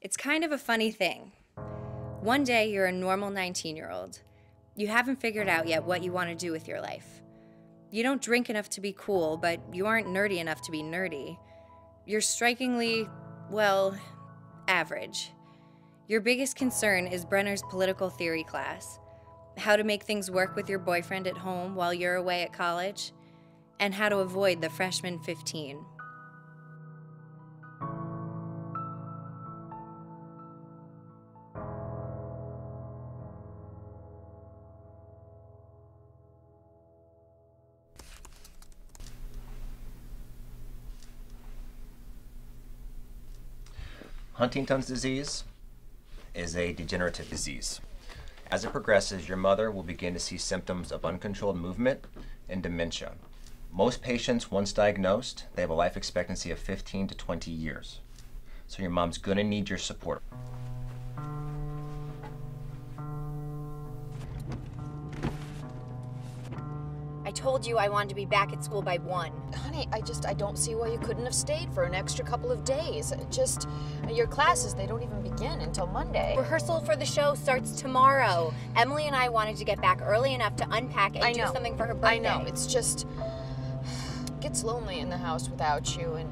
It's kind of a funny thing. One day you're a normal 19-year-old. You haven't figured out yet what you want to do with your life. You don't drink enough to be cool, but you aren't nerdy enough to be nerdy. You're strikingly, well, average. Your biggest concern is Brenner's political theory class, how to make things work with your boyfriend at home while you're away at college, and how to avoid the freshman 15. Huntington's disease is a degenerative disease. As it progresses, your mother will begin to see symptoms of uncontrolled movement and dementia. Most patients, once diagnosed, they have a life expectancy of 15 to 20 years. So your mom's gonna need your support. I told you I wanted to be back at school by 1. Honey, I don't see why you couldn't have stayed for an extra couple of days. Your classes, they don't even begin until Monday. Rehearsal for the show starts tomorrow. Emily and I wanted to get back early enough to unpack and do something for her birthday. I know, it's just, it gets lonely in the house without you, and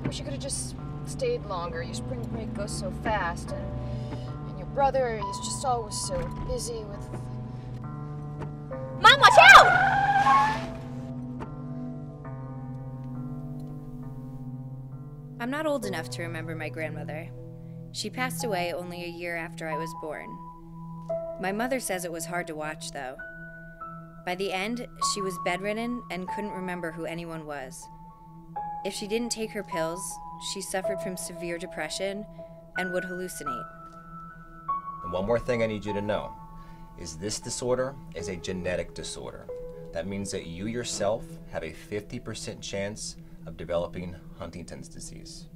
I wish you could have just stayed longer. Your spring break goes so fast, and your brother, he's just always so busy with... Mom, watch out! I'm not old enough to remember my grandmother. She passed away only a year after I was born. My mother says it was hard to watch, though. By the end, she was bedridden and couldn't remember who anyone was. If she didn't take her pills, she suffered from severe depression and would hallucinate. And one more thing I need you to know is this disorder is a genetic disorder. That means that you yourself have a 50% chance of developing Huntington's disease.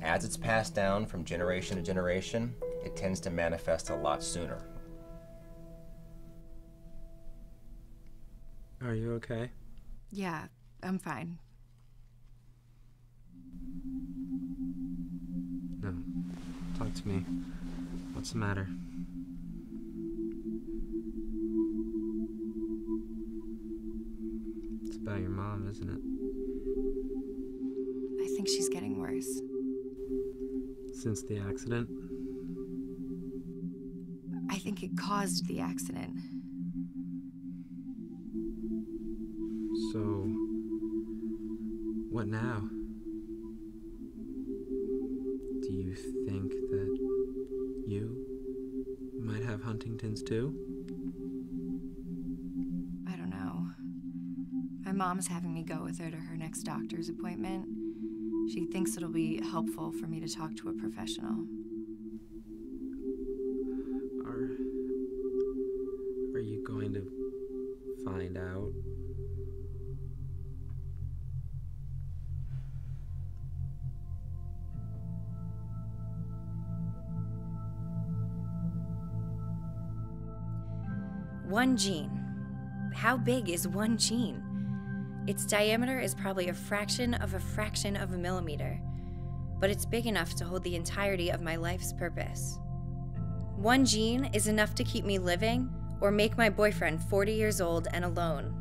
As it's passed down from generation to generation, it tends to manifest a lot sooner. Are you okay? Yeah, I'm fine. No. Talk to me. What's the matter? It's about your mom, isn't it? I think she's getting worse. Since the accident? I think it caused the accident. So, what now? Do you think that you might have Huntington's too? I don't know. My mom's having me go with her to her next doctor's appointment. She thinks it'll be helpful for me to talk to a professional. Are you going to find out? One gene. How big is one gene? Its diameter is probably a fraction of a millimeter, but it's big enough to hold the entirety of my life's purpose. One gene is enough to keep me living or make my boyfriend 40 years old and alone.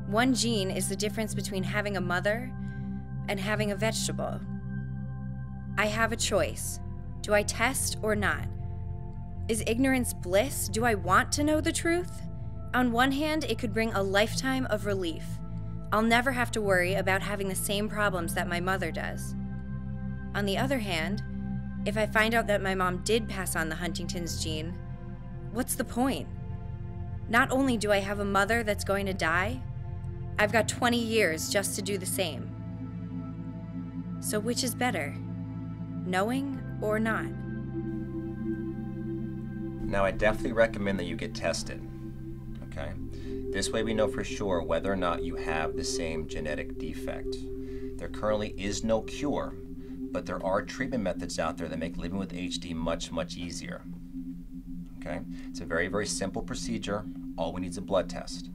One gene is the difference between having a mother and having a vegetable. I have a choice. Do I test or not? Is ignorance bliss? Do I want to know the truth? On one hand, it could bring a lifetime of relief. I'll never have to worry about having the same problems that my mother does. On the other hand, if I find out that my mom did pass on the Huntington's gene, what's the point? Not only do I have a mother that's going to die, I've got 20 years just to do the same. So which is better, knowing or not? Now, I definitely recommend that you get tested, okay? This way we know for sure whether or not you have the same genetic defect. There currently is no cure, but there are treatment methods out there that make living with HD much, much easier, okay? It's a very, very simple procedure. All we need is a blood test.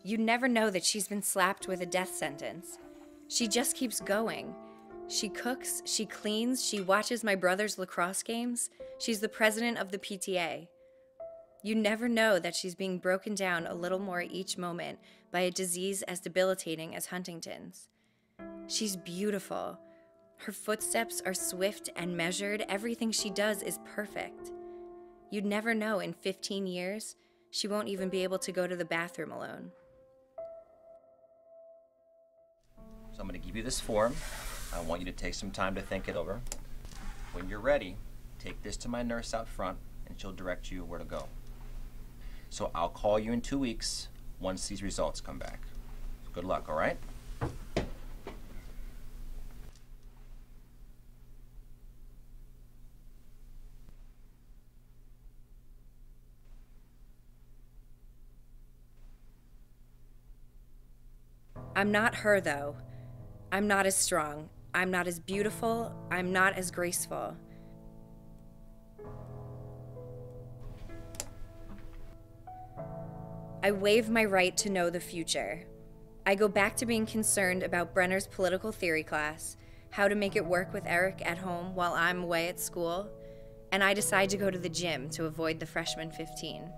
You'd never know that she's been slapped with a death sentence. She just keeps going. She cooks, she cleans, she watches my brother's lacrosse games. She's the president of the PTA. You never know that she's being broken down a little more each moment by a disease as debilitating as Huntington's. She's beautiful. Her footsteps are swift and measured. Everything she does is perfect. You'd never know in 15 years, she won't even be able to go to the bathroom alone. So I'm going to give you this form. I want you to take some time to think it over. When you're ready, take this to my nurse out front, and she'll direct you where to go. So I'll call you in 2 weeks once these results come back. Good luck, all right? I'm not her, though. I'm not as strong. I'm not as beautiful. I'm not as graceful. I waive my right to know the future. I go back to being concerned about Brenner's political theory class, how to make it work with Eric at home while I'm away at school, and I decide to go to the gym to avoid the freshman 15.